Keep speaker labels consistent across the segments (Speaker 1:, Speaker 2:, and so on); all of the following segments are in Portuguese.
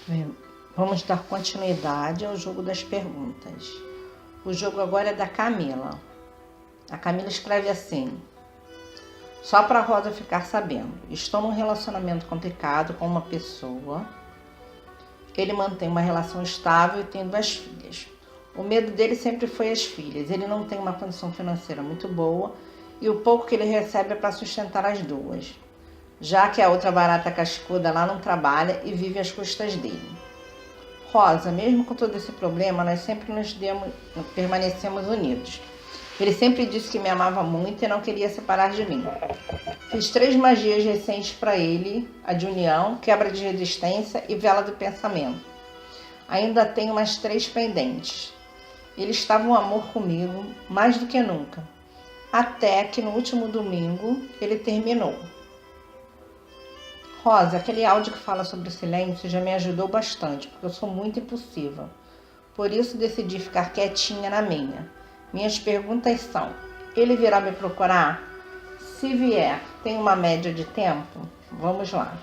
Speaker 1: Bem, vamos dar continuidade ao jogo das perguntas. O jogo agora é da Camila. A Camila escreve assim: só para a Rosa ficar sabendo, estou num relacionamento complicado com uma pessoa. Ele mantém uma relação estável e tem 2 filhas. O medo dele sempre foi as filhas. Ele não tem uma condição financeira muito boa e o pouco que ele recebe é para sustentar as 2, já que a outra barata cascuda lá não trabalha e vive às custas dele. Rosa, mesmo com todo esse problema, nós sempre permanecemos unidos. Ele sempre disse que me amava muito e não queria separar de mim. Fiz 3 magias recentes para ele, a de união, quebra de resistência e vela do pensamento. Ainda tenho mais 3 pendentes. Ele estava um amor comigo, mais do que nunca. Até que no último domingo ele terminou. Rosa, aquele áudio que fala sobre o silêncio já me ajudou bastante, porque eu sou muito impulsiva. Por isso decidi ficar quietinha na minha. Minhas perguntas são: ele virá me procurar? Se vier, tem uma média de tempo? Vamos lá.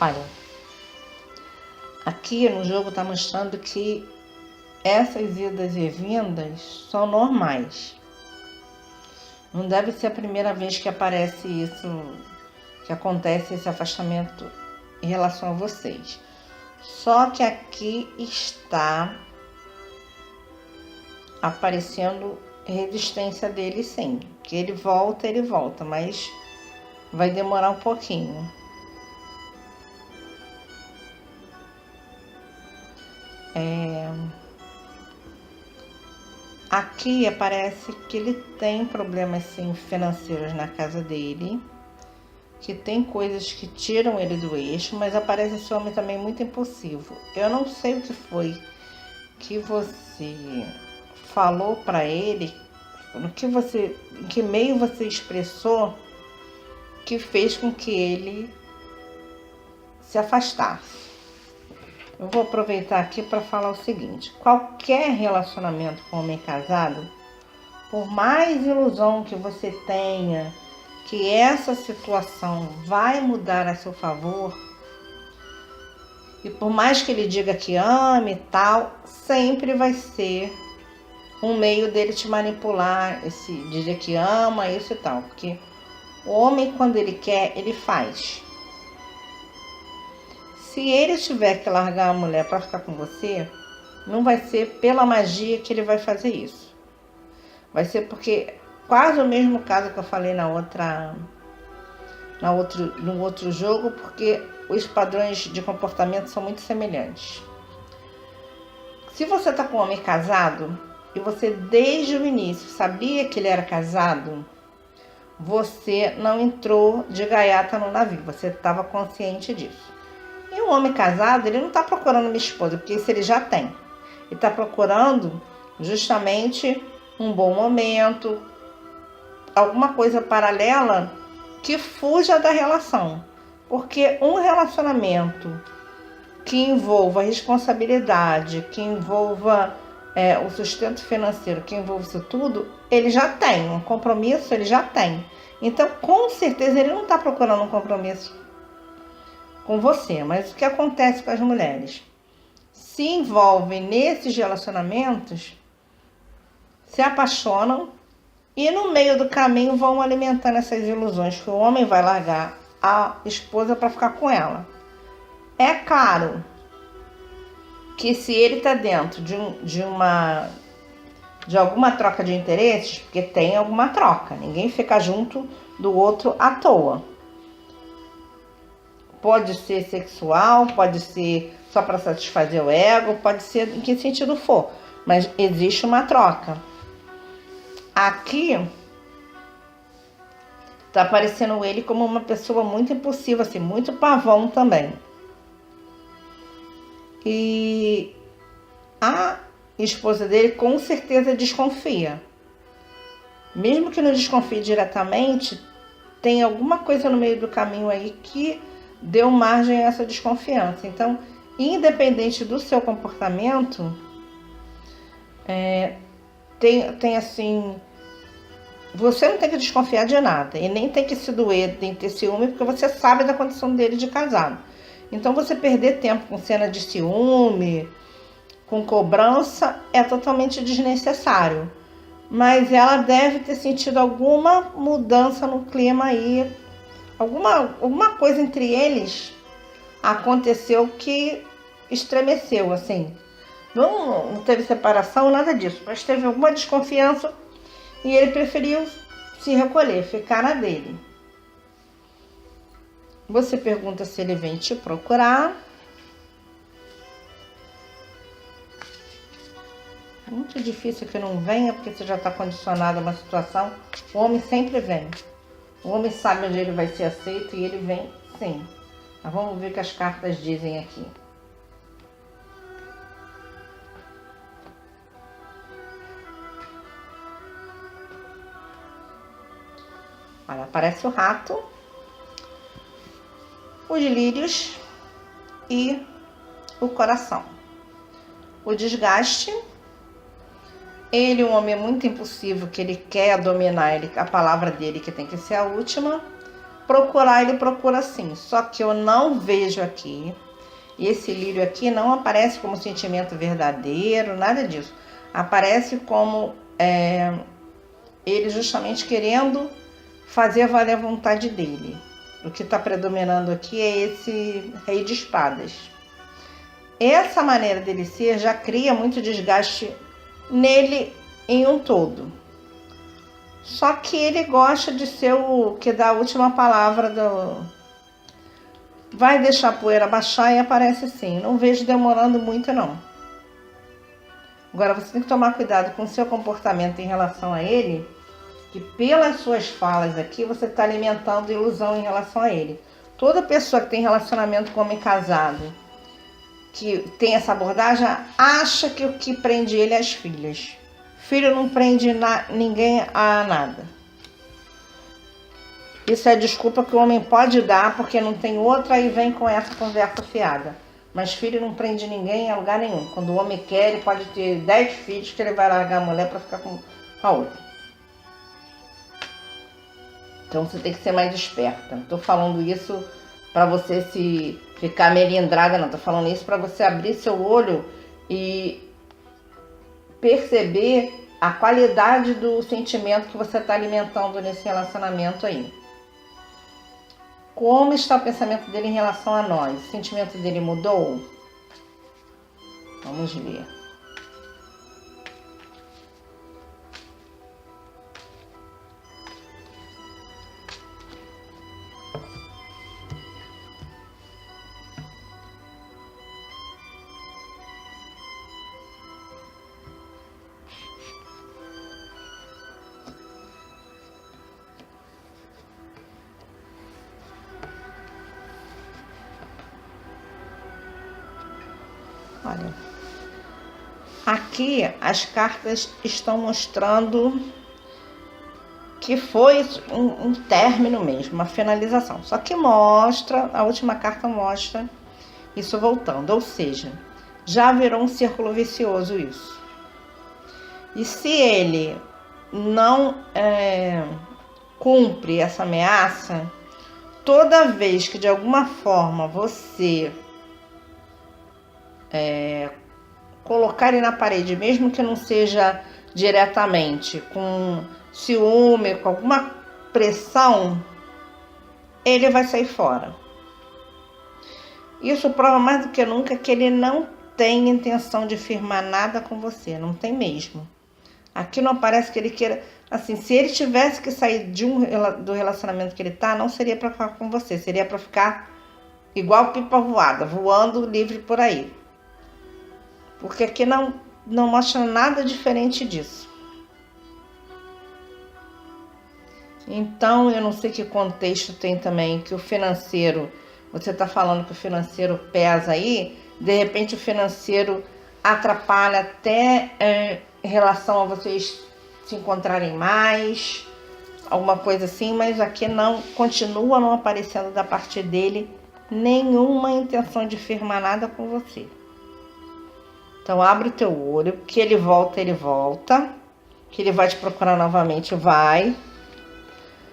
Speaker 1: Olha, aqui no jogo está mostrando que essas idas e vindas são normais. Não deve ser a primeira vez que aparece isso, que acontece esse afastamento em relação a vocês. Só que aqui está aparecendo resistência dele, sim. Que ele volta, mas vai demorar um pouquinho. Aqui aparece que ele tem problemas sim, financeiros na casa dele, que tem coisas que tiram ele do eixo, mas aparece esse homem também muito impulsivo. Eu não sei o que foi que você falou para ele, em que meio você expressou que fez com que ele se afastasse. Eu vou aproveitar aqui para falar o seguinte: qualquer relacionamento com homem casado, por mais ilusão que você tenha que essa situação vai mudar a seu favor, e por mais que ele diga que ame e tal, sempre vai ser um meio dele te manipular, esse dizer que ama, isso e tal. Porque o homem, quando ele quer, ele faz. Se ele tiver que largar a mulher para ficar com você, não vai ser pela magia que ele vai fazer isso. Vai ser porque, quase o mesmo caso que eu falei no outro jogo, porque os padrões de comportamento são muito semelhantes. Se você está com um homem casado e você desde o início sabia que ele era casado, você não entrou de gaiata no navio, você estava consciente disso. E um homem casado, ele não está procurando uma esposa, porque isso ele já tem. Ele está procurando justamente um bom momento, alguma coisa paralela que fuja da relação. Porque um relacionamento que envolva responsabilidade, que envolva o sustento financeiro, que envolva isso tudo, ele já tem. Um compromisso ele já tem. Então, com certeza, ele não está procurando um compromisso com você. Mas o que acontece com as mulheres? Se envolvem nesses relacionamentos, se apaixonam e no meio do caminho vão alimentando essas ilusões que o homem vai largar a esposa para ficar com ela. É claro que se ele está dentro de alguma troca de interesses, porque tem alguma troca, ninguém fica junto do outro à toa. Pode ser sexual, pode ser só para satisfazer o ego, pode ser em que sentido for, mas existe uma troca. Aqui Tá aparecendo ele como uma pessoa muito impulsiva, assim, muito pavão também. E a esposa dele com certeza desconfia. Mesmo que não desconfie diretamente, tem alguma coisa no meio do caminho aí que deu margem a essa desconfiança. Então, independente do seu comportamento, tem assim, você não tem que desconfiar de nada e nem tem que se doer, nem ter ciúme, porque você sabe da condição dele de casado. Então, você perder tempo com cena de ciúme, com cobrança, é totalmente desnecessário. Mas ela deve ter sentido alguma mudança no clima aí, alguma coisa entre eles aconteceu que estremeceu, assim. Não teve separação, nada disso, mas teve alguma desconfiança e ele preferiu se recolher, ficar na dele. Você pergunta se ele vem te procurar. Muito difícil que não venha, porque você já está condicionado a uma situação. O homem sempre vem. O homem sabe onde ele vai ser aceito e ele vem sim. Mas vamos ver o que as cartas dizem aqui. Olha, aparece o rato, os lírios e o coração. O desgaste. Ele, um homem muito impulsivo, que ele quer dominar a palavra dele, que tem que ser a última. Procurar, ele procura sim. Só que eu não vejo aqui. E esse lírio aqui não aparece como sentimento verdadeiro, nada disso. Aparece como ele justamente querendo fazer valer a vontade dele. O que está predominando aqui é esse rei de espadas. Essa maneira dele ser já cria muito desgaste nele em um todo. Só que ele gosta de ser o que dá a última palavra vai deixar a poeira baixar e aparece sim. Não vejo demorando muito não. Agora você tem que tomar cuidado com o seu comportamento em relação a ele, que pelas suas falas aqui você está alimentando ilusão em relação a ele. Toda pessoa que tem relacionamento com homem casado, que tem essa abordagem, acha que o que prende ele é as filhas. Filho não prende ninguém a nada. Isso é desculpa que o homem pode dar porque não tem outra e vem com essa conversa fiada. Mas filho não prende ninguém a lugar nenhum. Quando o homem quer, ele pode ter 10 filhos que ele vai largar a mulher para ficar com a outra. Então você tem que ser mais esperta. Não estou falando isso para você se ficar melindrada, não. Estou falando isso para você abrir seu olho e perceber a qualidade do sentimento que você está alimentando nesse relacionamento aí. Como está o pensamento dele em relação a nós? O sentimento dele mudou? Vamos ver. Olha, aqui as cartas estão mostrando que foi um término mesmo, uma finalização. Só que mostra, a última carta mostra isso voltando, ou seja, já virou um círculo vicioso isso. E se ele não cumpre essa ameaça, toda vez que de alguma forma você colocar ele na parede, mesmo que não seja diretamente, com ciúme, com alguma pressão, ele vai sair fora. Isso prova mais do que nunca que ele não tem intenção de firmar nada com você, não tem mesmo. Aqui não parece que ele queira, assim, se ele tivesse que sair do relacionamento que ele tá, não seria para ficar com você, seria para ficar igual pipa voada, voando livre por aí. Porque aqui não mostra nada diferente disso. Então, eu não sei que contexto tem também que o financeiro, você está falando que o financeiro pesa aí, de repente o financeiro atrapalha até em relação a vocês se encontrarem mais, alguma coisa assim, mas aqui não, continua não aparecendo da parte dele nenhuma intenção de firmar nada com você. Então abre o teu olho, que ele volta, que ele vai te procurar novamente, vai.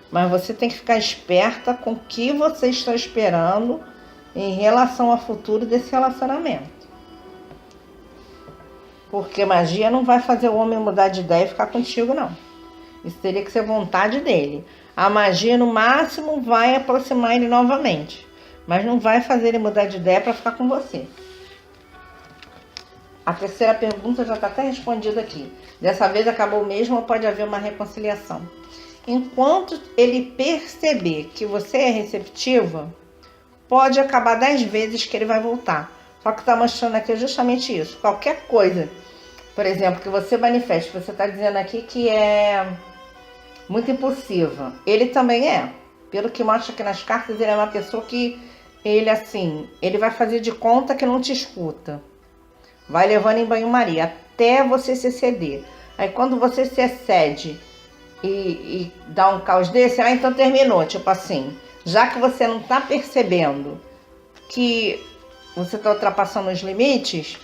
Speaker 1: Mas você tem que ficar esperta com o que você está esperando em relação ao futuro desse relacionamento. Porque magia não vai fazer o homem mudar de ideia e ficar contigo, não. Isso teria que ser vontade dele. A magia, no máximo, vai aproximar ele novamente. Mas não vai fazer ele mudar de ideia para ficar com você. A terceira pergunta já está até respondida aqui. Dessa vez acabou mesmo ou pode haver uma reconciliação? Enquanto ele perceber que você é receptiva, pode acabar 10 vezes que ele vai voltar. Só que está mostrando aqui justamente isso. Qualquer coisa, por exemplo, que você manifeste, você está dizendo aqui que é muito impulsiva. Ele também é. Pelo que mostra aqui nas cartas, ele é uma pessoa que, ele vai fazer de conta que não te escuta. Vai levando em banho-maria até você se exceder. Aí quando você se excede e dá um caos desse, então terminou. Tipo assim, já que você não está percebendo que você está ultrapassando os limites,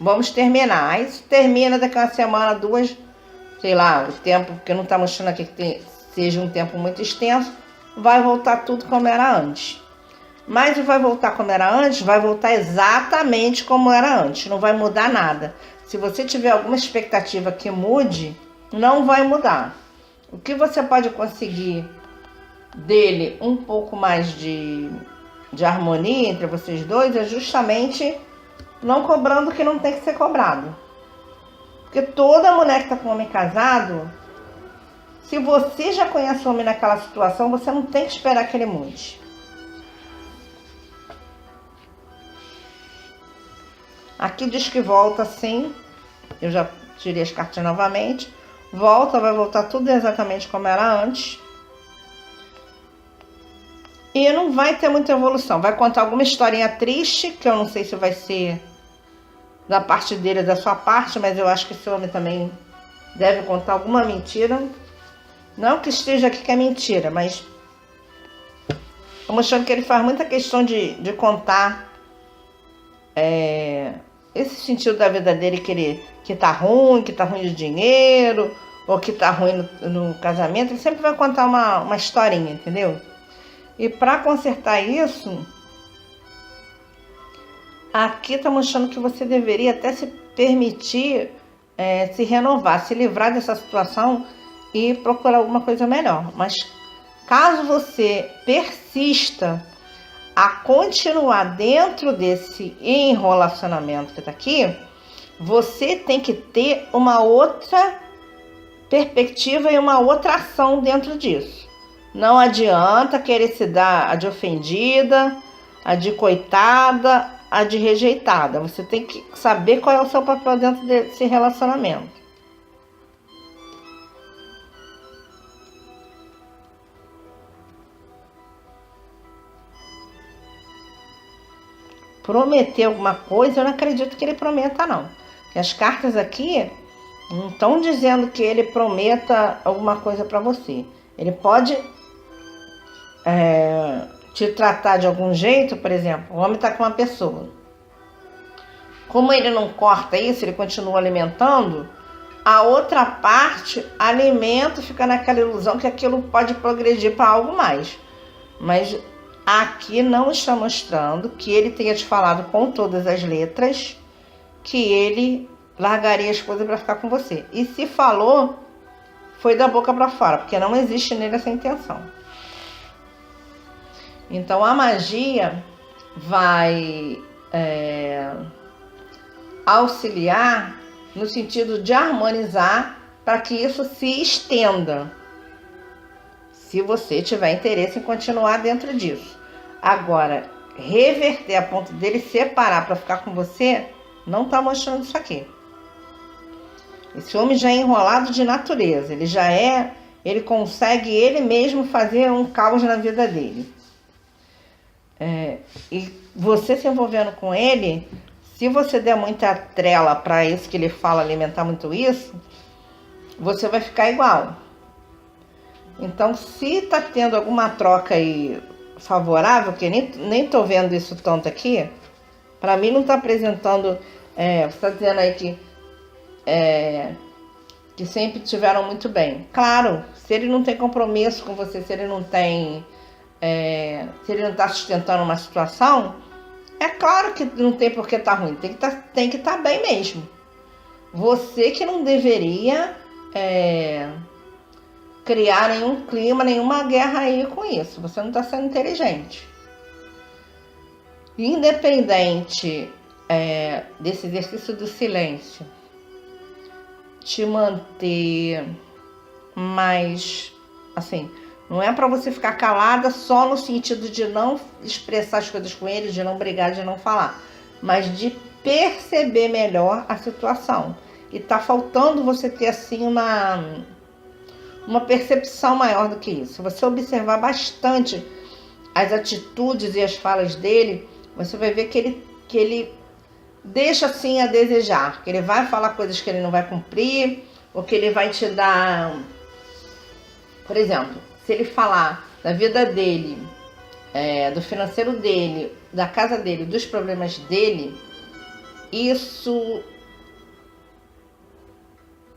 Speaker 1: vamos terminar. Aí isso termina daqui a uma semana, 2, sei lá, o tempo, porque não está mostrando aqui que seja um tempo muito extenso, vai voltar tudo como era antes. Mas vai voltar como era antes, vai voltar exatamente como era antes, não vai mudar nada. Se você tiver alguma expectativa que mude, não vai mudar. O que você pode conseguir dele um pouco mais de harmonia entre vocês dois é justamente não cobrando o que não tem que ser cobrado. Porque toda mulher que está com um homem casado, se você já conhece o homem naquela situação, você não tem que esperar que ele mude. Aqui diz que volta sim, eu já tirei as cartas novamente, volta, vai voltar tudo exatamente como era antes. E não vai ter muita evolução, vai contar alguma historinha triste, que eu não sei se vai ser da parte dele ou da sua parte, mas eu acho que esse homem também deve contar alguma mentira. Não que esteja aqui que é mentira, mas estou mostrando que ele faz muita questão de contar esse sentido da vida dele, que tá ruim de dinheiro, ou que tá ruim no casamento. Ele sempre vai contar uma historinha, entendeu? E para consertar isso, aqui tá mostrando que você deveria até se permitir se renovar, se livrar dessa situação e procurar alguma coisa melhor. Mas caso você persista a continuar dentro desse enrolacionamento que está aqui, você tem que ter uma outra perspectiva e uma outra ação dentro disso. Não adianta querer se dar a de ofendida, a de coitada, a de rejeitada. Você tem que saber qual é o seu papel dentro desse relacionamento. Prometer alguma coisa, eu não acredito que ele prometa, não. Porque as cartas aqui não estão dizendo que ele prometa alguma coisa para você. Ele pode te tratar de algum jeito, por exemplo, o homem está com uma pessoa. Como ele não corta isso, ele continua alimentando, a outra parte alimenta e fica naquela ilusão que aquilo pode progredir para algo mais. Mas aqui não está mostrando que ele tenha te falado com todas as letras que ele largaria as coisas para ficar com você. E se falou, foi da boca para fora, porque não existe nele essa intenção. Então a magia vai auxiliar no sentido de harmonizar para que isso se estenda, se você tiver interesse em continuar dentro disso. Agora, reverter a ponto dele separar para ficar com você, não está mostrando isso aqui. Esse homem já é enrolado de natureza, ele já é ele consegue ele mesmo fazer um caos na vida dele. E você se envolvendo com ele, se você der muita trela para isso que ele fala, alimentar muito isso, você vai ficar igual. Então, se tá tendo alguma troca aí favorável, que nem tô vendo isso tanto aqui, para mim não tá apresentando, você tá dizendo aí que sempre tiveram muito bem. Claro, se ele não tem compromisso com você, se ele não tá sustentando uma situação, é claro que não tem por que tá ruim, tem que tá bem mesmo. Você que não deveria criar nenhum clima, nenhuma guerra aí com isso. Você não está sendo inteligente. Independente desse exercício do silêncio, te manter mais, assim, não é para você ficar calada só no sentido de não expressar as coisas com ele, de não brigar, de não falar, mas de perceber melhor a situação. E tá faltando você ter assim uma percepção maior do que isso. Se você observar bastante as atitudes e as falas dele, você vai ver que ele deixa assim a desejar, que ele vai falar coisas que ele não vai cumprir, ou que ele vai te dar, por exemplo, se ele falar da vida dele, do financeiro dele, da casa dele, dos problemas dele, isso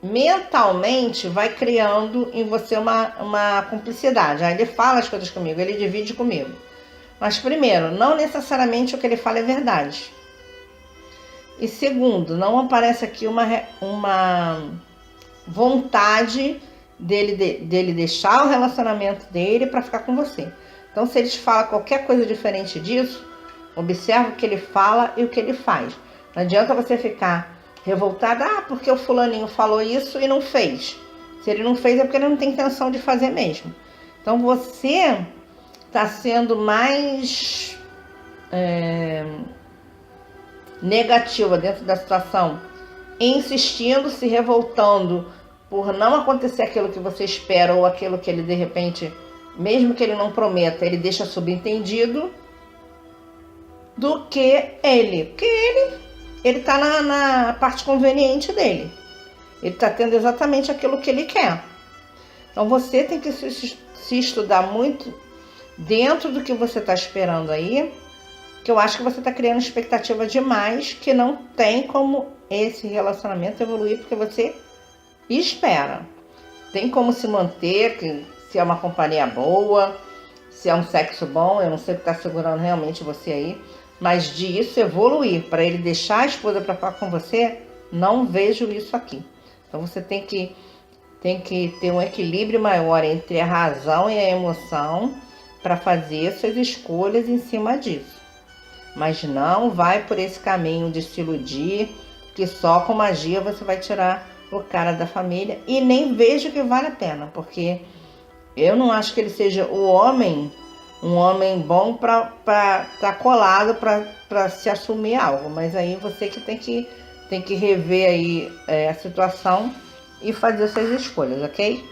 Speaker 1: mentalmente vai criando em você uma cumplicidade. Aí ele fala as coisas comigo, ele divide comigo. Mas primeiro, não necessariamente o que ele fala é verdade. E segundo, não aparece aqui uma vontade dele deixar o relacionamento dele para ficar com você. Então, se ele fala qualquer coisa diferente disso, observa o que ele fala e o que ele faz. Não adianta você ficar revoltada, porque o fulaninho falou isso e não fez. Se ele não fez é porque ele não tem intenção de fazer mesmo. Então você está sendo mais negativa dentro da situação, insistindo, se revoltando por não acontecer aquilo que você espera ou aquilo que ele de repente, mesmo que ele não prometa, ele deixa subentendido, do que ele. Porque ele está na parte conveniente dele. Ele está tendo exatamente aquilo que ele quer. Então você tem que se estudar muito dentro do que você está esperando aí, que eu acho que você está criando expectativa demais, que não tem como esse relacionamento evoluir, porque você espera. Tem como se manter, se é uma companhia boa, se é um sexo bom, eu não sei o que está segurando realmente você aí, mas disso evoluir, para ele deixar a esposa para falar com você, não vejo isso aqui. Então você tem que ter um equilíbrio maior entre a razão e a emoção para fazer suas escolhas em cima disso. Mas não vai por esse caminho de se iludir, que só com magia você vai tirar o cara da família, e nem vejo que vale a pena, porque eu não acho que ele seja um homem bom para estar colado para se assumir algo, mas aí você que tem que rever aí a situação e fazer suas escolhas, ok?